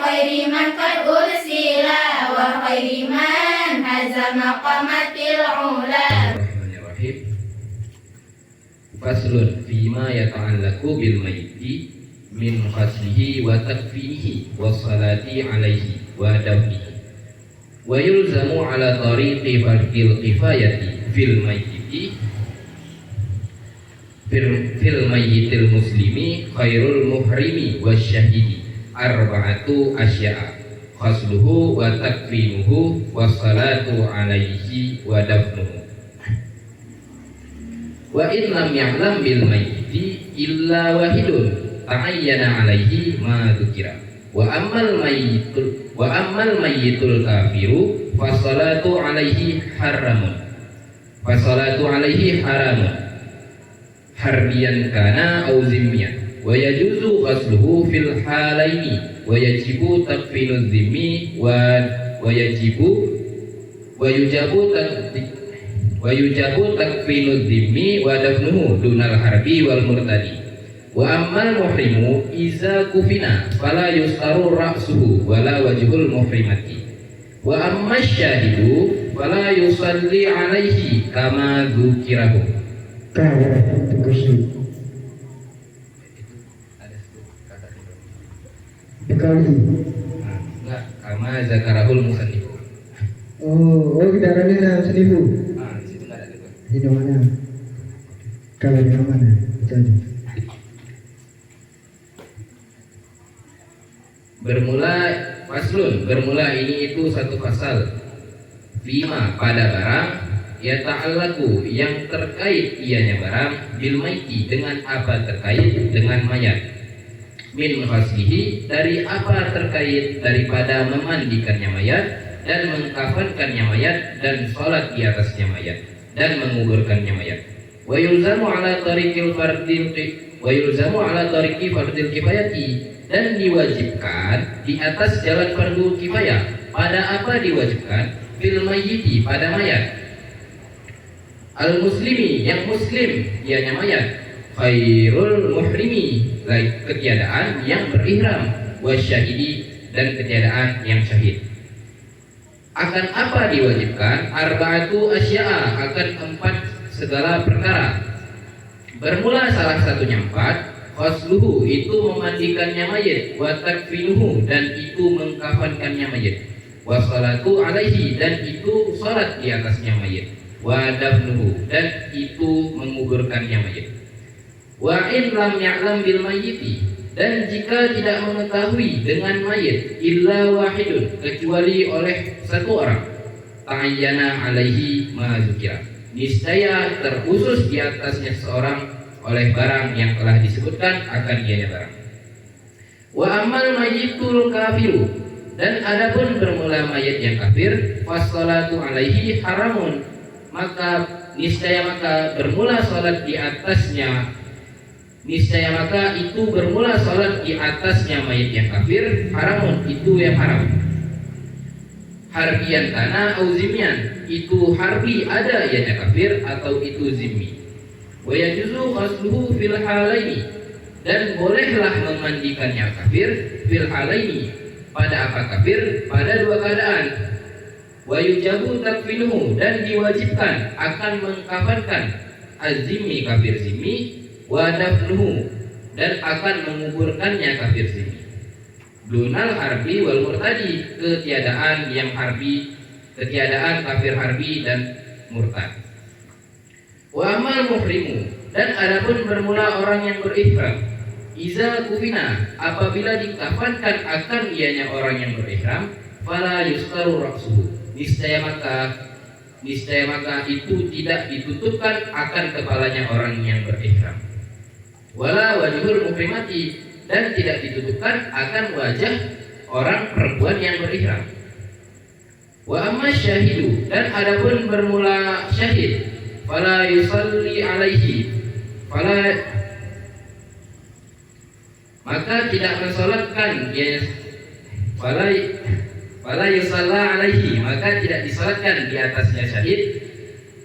خير من قد أرسل وخير من هزم قامت العلا. Bismillahirrahmanirrahim. Faslun fima yata'allaku bil mayyiti min ghaslihi wa takfinihi wa salati alaihi wa dafnihi wa yulzamu ala tariqi fardil kifayati fil mayyiti fil mayyitil muslimi khairul muhrimi wasyahidi arba'atu asya'a khasluhu wa takfinuhu wa salatu alaihi wa dafnuhu. Wa in lam ya'lam bil mayyiti illa wahidun ta'ayyana alaihi ma dzukira wa ammal mayyitul kafiru fasalatu alaihi haramun harbiyan kana au zimmiyan wa yajuzu ghasluhu fil halaini wa yajibu takfinu zimmi wa yujabu takfinu zimmi wa dafnuhu dunal harbi wal murtadi. Wa ammal muhrimu iza kufina fala yustaru ra'suhu wala wajhul muhrimati wa amma syahidu fala yusalli alaihi kama dzukirahu. Enggak, kama zakarahul musannif. Oh, kita ada di dalam senifu. Di situ enggak ada itu. Di mana? Kalau di mana? Betul. Bermula ini itu satu pasal. Fima pada barang ya ta'allaku yang terkait ianya barang bil maiti dengan apa terkait dengan mayat. Min khaslihi dari apa terkait daripada memandikannya mayat dan mengkafankannya mayat dan sholat di atasnya mayat dan menguburkannya mayat. Wa yulzamu ala tariqi fardil kifayati dan diwajibkan di atas jalan fardu kifayah. Pada apa diwajibkan? Fil mayyiti pada mayat. Al muslimi yang muslim ianya mayat. Khairul muhrimi ketiadaan yang berihram. Wasyahidi dan ketiadaan yang syahid. Akan apa diwajibkan? Arba'atu asya'a akan 4 segala perkara. Bermula salah satunya 4. Khasluhu itu memandikannya mayit, wa takfinuhu dan itu mengkafankannya mayit, wa salatu alaihi dan itu salat di atasnya mayit, wa dafnuhu dan itu menguburkannya mayit. Wa in lam ya'lam bil mayyiti dan jika tidak mengetahui dengan mayit illa wahidun kecuali oleh satu orang, ta'ayyana alaihi ma dzukira niscaya terkhusus di atasnya seorang oleh barang yang telah disebutkan akan ianya barang. Wa amal mayyitul kafiru dan adapun bermula mayit yang kafir fassalatu alaihi haramun maka bermula salat di atasnya itu bermula salat di atasnya mayit yang kafir haramun itu yang haram. Harbiyan kana au zimmiyan itu harbi ada ianya kafir atau itu zimmi. Wa yajuzu ghasluhu fil halaini dan bolehlah memandikannya kafir fil halaini pada apa kafir pada 2 keadaan. Wa yujabu takfinuhu dan diwajibkan akan mengkafankan azimi kafir zimmi wa dafnuhu dan akan menguburkannya kafir zimmi. Dunal harbi wal murtadi ketiadaan kafir harbi dan murtad. Wa amal muhrimu dan adapun bermula orang yang berihram iza kufina apabila dikafankan akan ianya orang yang berihram fala yustaru ra'suhu niscaya maka itu tidak ditutupkan akan kepalanya orang yang berihram. Wala wajhul muhrimati dan tidak ditutupkan akan wajah orang perempuan yang berihram. Wa amma syahidu dan adapun bermula syahid fala yusalli alaihi maka tidak mensolatkan fala yusalla alaihi maka tidak disolatkan di atasnya syahid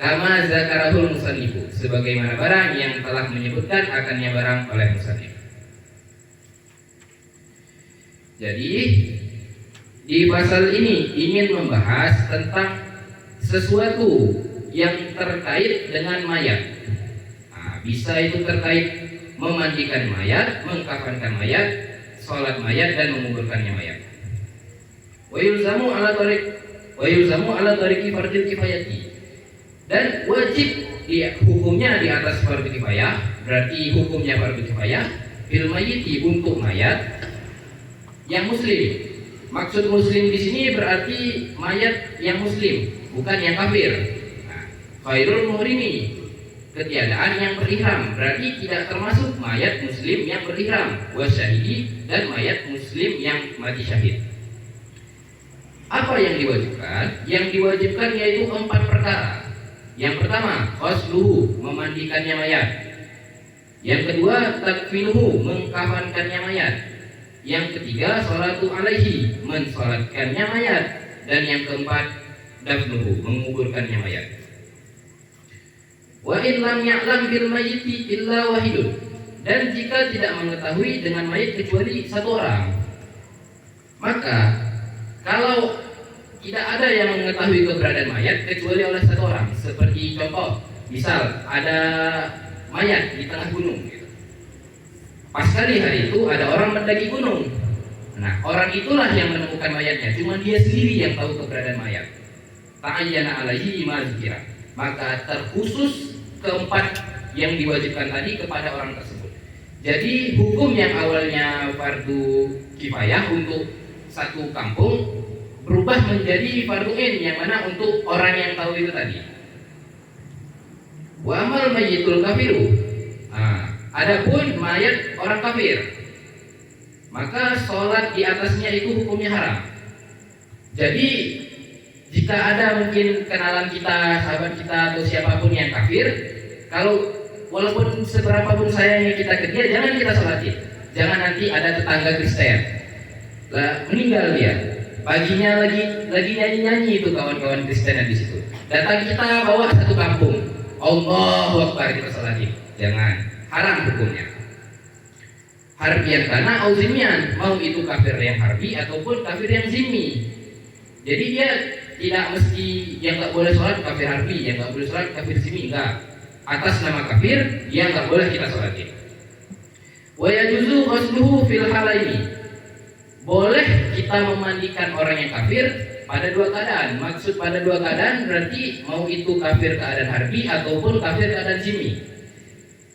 kama zakarahul musannifu sebagaimana barang yang telah menyebutkan akannya barang oleh musannif. Jadi Di pasal ini ingin membahas tentang sesuatu yang terkait dengan mayat. Nah, bisa itu terkait memandikan mayat, mengkafankan mayat, sholat mayat dan menguburkannya mayat. Wa yulzamu ala tariqi fardil kifayati. Dan wajib hukumnya di atas fardu kifayah, berarti hukumnya fardu kifayah fil mayyiti untuk mayat yang muslim. Maksud muslim di sini berarti mayat yang muslim, bukan yang kafir. Nah, khairul muhrimi, ketiadaan yang berihram, berarti tidak termasuk mayat muslim yang berihram, wasyahidi, dan mayat muslim yang mati syahid. Apa yang diwajibkan? Yang diwajibkan yaitu 4 perkara. Yang pertama, ghusluhu, memandikannya mayat. Yang kedua, takfinuhu, mengkafankannya mayat. Yang ketiga, sholatu alaihi, mensolatkannya mayat. Dan yang keempat, dafnuhu, menguburkannya mayat. Wa in lam ya'lam bil mayyiti illa wahidun. Dan jika tidak mengetahui dengan mayat kecuali 1 orang, maka kalau tidak ada yang mengetahui keberadaan mayat kecuali oleh 1 orang. Seperti contoh, misal ada mayat di tengah gunung gitu. Pas kali hari itu ada orang mendaki gunung. Nah, orang itulah yang menemukan mayatnya. Cuma dia sendiri yang tahu keberadaan mayat. Ta'ayyana alaihi ma dzikira. Maka terkhusus keempat yang diwajibkan tadi kepada orang tersebut. Jadi hukum yang awalnya fardu kifayah untuk 1 kampung berubah menjadi fardu ain yang mana untuk orang yang tahu itu tadi. Wa amal mayyitul kafiru. Nah, adapun mayat orang kafir, maka sholat di atasnya itu hukumnya haram. Jadi jika ada mungkin kenalan kita, sahabat kita atau siapapun yang kafir, kalau walaupun seberapapun sayangnya kita ke dia, jangan kita sholatin. Jangan nanti ada tetangga Kristen lah meninggal dia. Paginya lagi nyanyi itu kawan-kawan Kristen di situ. Datang kita bawa 1 kampung. Allahu Akbar kita sholatin. Jangan, haram hukumnya. Harbian karena auzimian, mau itu kafir yang harbi ataupun kafir yang zimmi. Jadi dia tidak mesti yang nggak boleh sholat kafir harbi, yang nggak boleh sholat kafir zimmi, enggak. Atas nama kafir dia nggak boleh kita sholatin. Wa yajuzu ghusluhu fil halaini. Boleh kita memandikan orang yang kafir pada 2 keadaan. Maksud pada 2 keadaan berarti mau itu kafir keadaan harbi ataupun kafir keadaan zimmi.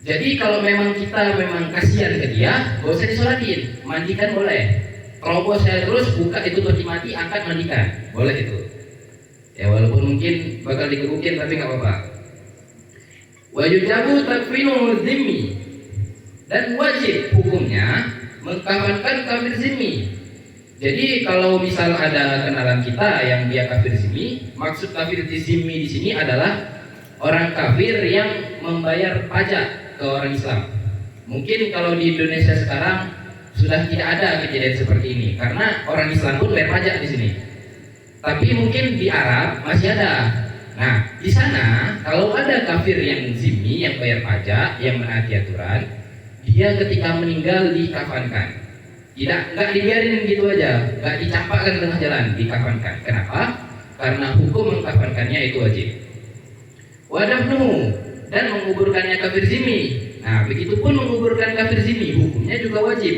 Jadi kalau memang kita memang kasihan ke dia, gak usah disolatin, mandikan boleh. Terobos saya terus, buka itu peti mati, angkat mandikan, boleh itu. Ya walaupun mungkin bakal digebukin tapi nggak apa-apa. Wa yujabu takfinu zimmi, dan wajib hukumnya mengkafankan kafir zimmi. Jadi kalau misal ada kenalan kita yang dia kafir zimmi, maksud kafir zimmi di sini adalah orang kafir yang membayar pajak ke orang Islam. Mungkin kalau di Indonesia sekarang sudah tidak ada kejadian seperti ini karena orang Islam pun bayar pajak di sini. Tapi mungkin di Arab masih ada. Nah, di sana kalau ada kafir yang zimmi yang bayar pajak, yang menaati aturan, dia ketika meninggal dikafankan. Nggak dibiarin gitu aja, nggak dicampakkan tengah jalan, dikafankan. Kenapa? Karena hukum mengkafankannya itu wajib. Wadafnu, dan menguburkannya kafir zimmi. Nah, begitupun menguburkan kafir zimmi, hukumnya juga wajib.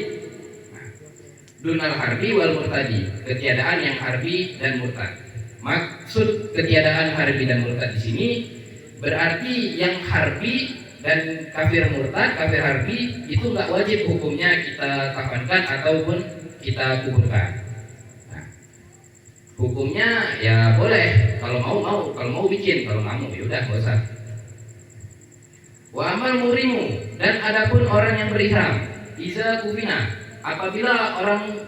Nah, dunal harbi wal murtadi, ketiadaan yang harbi dan murtad. Maksud ketiadaan harbi dan murtad di sini berarti yang harbi dan kafir murtad, kafir harbi itu nggak wajib hukumnya kita kafankan ataupun kita kuburkan. Nah, hukumnya ya boleh, kalau mau, kalau mau bikin, kalau nggak mau ya udah nggak usah. Wa amal murimu, dan adapun orang yang berihram, iza kufina, apabila orang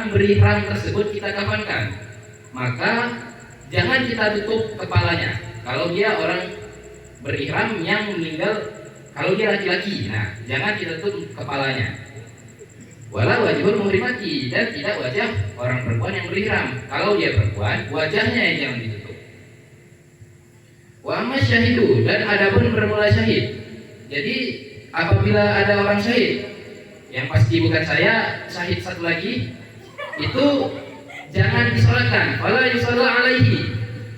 berihram tersebut kita kafankan, maka jangan kita tutup kepalanya. Kalau dia orang berihram yang meninggal, kalau dia laki-laki, nah jangan kita tutup kepalanya. Wala wajibul muhrimati, dan tidak wajah orang perempuan yang berihram. Kalau dia perempuan, wajahnya yang jangan ditutup. Wa amma syahidu, dan adapun bermula syahid. Jadi apabila ada orang syahid, yang pasti bukan saya, syahid satu lagi, itu jangan disolatkan. Wala yusalla alaihi.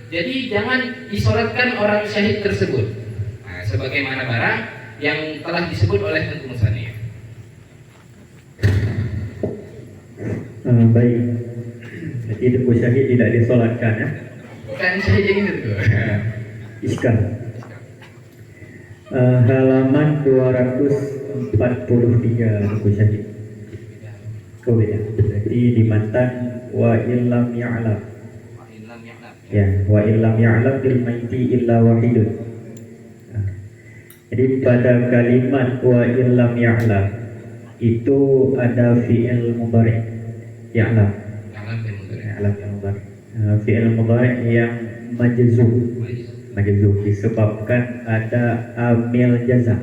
Jadi jangan disolatkan orang syahid tersebut. Nah, sebagaimana barang yang telah disebut oleh tentu musannif. Baik. Jadi itu syahid tidak disolatkan ya. Kan syahid yang itu tuh. Iskal. Halaman 243 buku syahid. Oh beda. Berarti di matan wa illam ya'lam. Ya, wa illam ya'lam bil maiti illa wahidun. Nah, jadi pada kalimat wa illam ya'lam itu ada fi'il mudhari' ya'lam. Ya'lam yang mudhari'. Fi'il mudhari' yang majzum disebabkan ada amil jazam.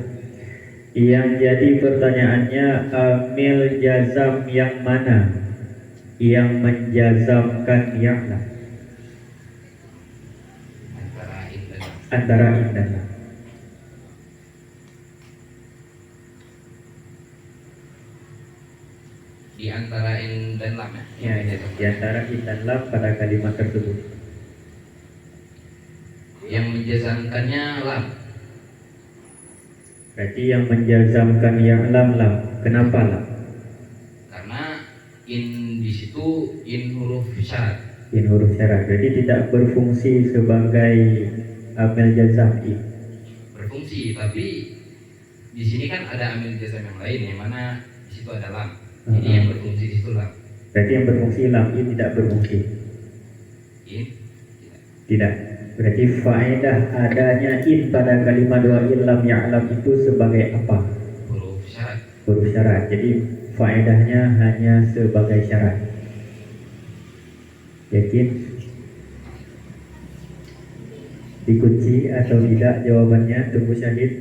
Yang jadi pertanyaannya, amil jazam yang mana yang menjazamkan ya'lam? Antara in dan lam. Di antara in dan lam ya. Ya, di antara in dan lam pada kalimat tersebut. Yang menjazamkannya lam. Berarti yang menjazamkan ya'lam lam. Kenapa lam? Karena in di situ in huruf syarat. In huruf syarat. Berarti tidak berfungsi sebagai amil jazam in. Berfungsi, tapi di sini kan ada amil jazam yang lain yang mana di situ ada lam. Jadi yang berfungsi di situ lam. Berarti yang berfungsi lam, in tidak berfungsi. In Tidak. Berarti faedah adanya in pada kalimat wa illam ya'lam itu sebagai apa? huruf syarat. Huruf syarat. Jadi faedahnya hanya sebagai syarat. Yakin? Dikunci atau tidak jawabannya? Tunggu syahid.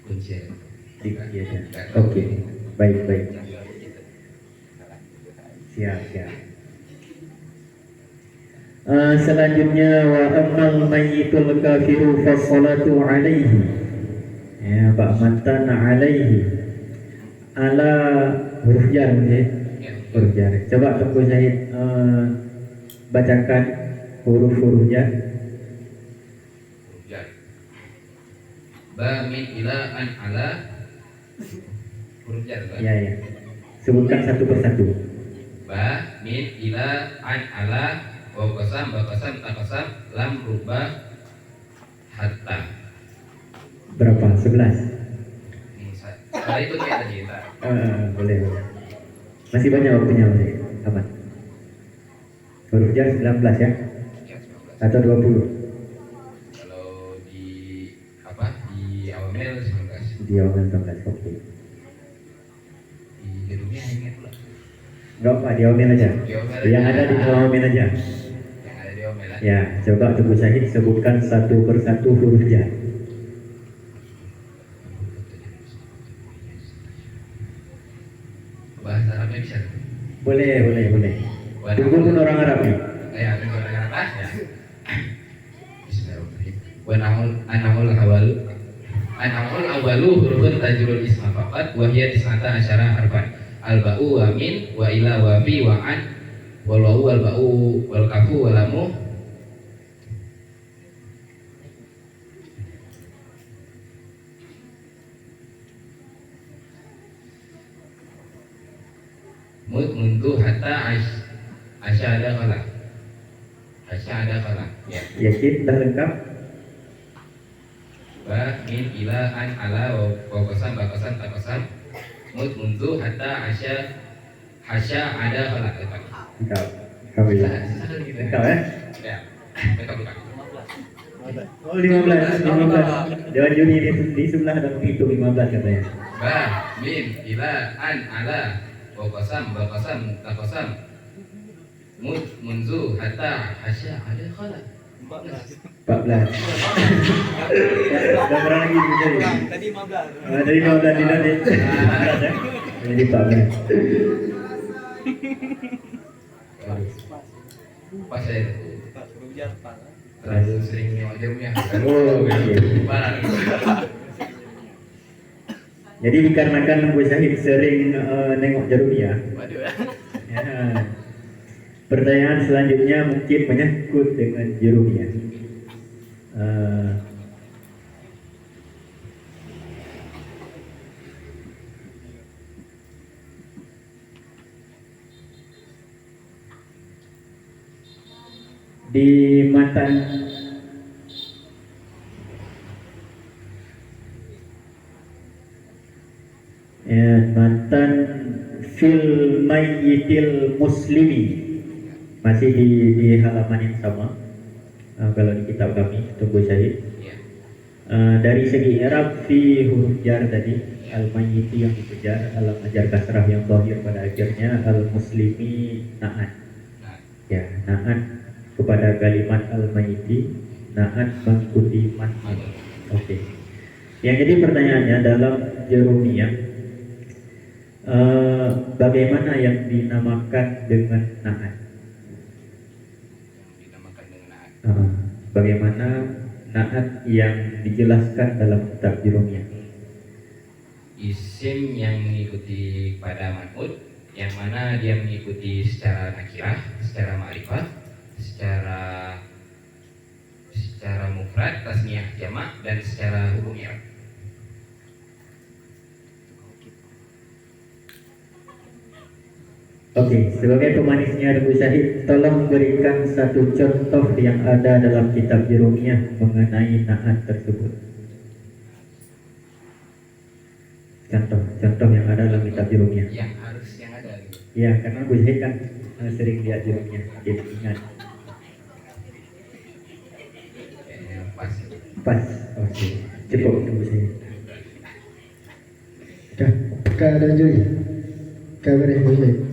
Kunci. Iya. Oke. Baik. Siap. Selanjutnya wa ammal mayyitul kafiru fassalatu alaihi. Ya, Pak Mantan alaihi. Ala huruf jar ya. Huruf jar. Coba tunggu syahid bacakan huruf-huruf jar. Ba min ila an ala huruf jar. Ya. Sebutkan satu persatu. Ba min ila an ala wa qasam ba qasam ta qasam lam rubah hatta. Berapa? 11. Itu kayak tadi tak. Boleh. Masih banyak waktunya masih. Aman. Huruf jar 19 ya? Atau 20? Kalau di apa di awamil 19. Di awal 19. Oke. Di judulnya ini pula. Enggak apa, di awal aja. Yang ada di awal aja. Yang ada di awamil. Ya, coba tunggu syahid sebutkan satu persatu huruf jar. Bahasa Arabnya bisa. Boleh. Tunggu pun orang Arab nih. Ya, orang Arab ya. Bismillahirrahmanirrahim. Wa anamul awalu hurufun tajrul isma faqat wa hiya tis'ata asyara harfan. Al-ba'u wa min wa ila wa fi wa an wal wawu wal ba'u wal kafu wal lamu mundu hatta asyada kala ya. Yakin dah lengkap? Ba min ila an ala wa qasam ba qasam ta qasam mundu hatta hasya ada kala. Lengkap. Alhamdulillah. Lengkap ya? Ya. Lengkap. Oh 15. Dewan juri di sebelah ada menghitung 15 katanya. Ba min ila an ala wa qasam ba qasam ta qasam munzu hatta hasya ada kala. 14. Dah berapa lagi bisa ya? Tadi 15. Dari 15 tidak di 14 ya? Jadi 14. Pas saya itu Pak, suruh biar Pak. terlalu sering ngajarnya. Oh, oke. Parah. Jadi dikarenakan Bu Syahid sering nengok Jarumiyah. Waduh. Ya. Pertanyaan selanjutnya mungkin menyangkut dengan Jarumiyah. Di matan mantan fil mayyitil muslimi, masih di halaman yang sama. Kalau di kitab kami Tunggu Syahid, Ya. dari segi i'rab fi huruf jar tadi, al mayyiti yang dikejar, alam ajar kasrah yang zahir pada akhirnya, al muslimi na'at. Nah, Ya, na'at kepada kalimat al mayyiti, na'at mengikuti man. Oke. Yang jadi pertanyaannya dalam Jarumiyah, bagaimana yang dinamakan dengan na'at? dinamakan dengan na'at. Bagaimana na'at yang dijelaskan dalam kitab Jarumiyah? Isim yang mengikuti pada man'ut, yang mana dia mengikuti secara nakirah, secara ma'rifah, secara mufrad, tasniyah, jamak, dan secara huruf i'rab. Oke, sebagai pemanisnya Abu Syahid, tolong berikan satu contoh yang ada dalam kitab Jarumiyah mengenai na'at tersebut. Contoh yang ada dalam kitab Jarumiyah. Yang ada gitu. Ya, karena Abu Syahid kan sering lihat Jarumiyah, jadi ingat. Yang pas. Pas, oke. Cukup Abu Syahid. Kak ada juri. Kak boleh.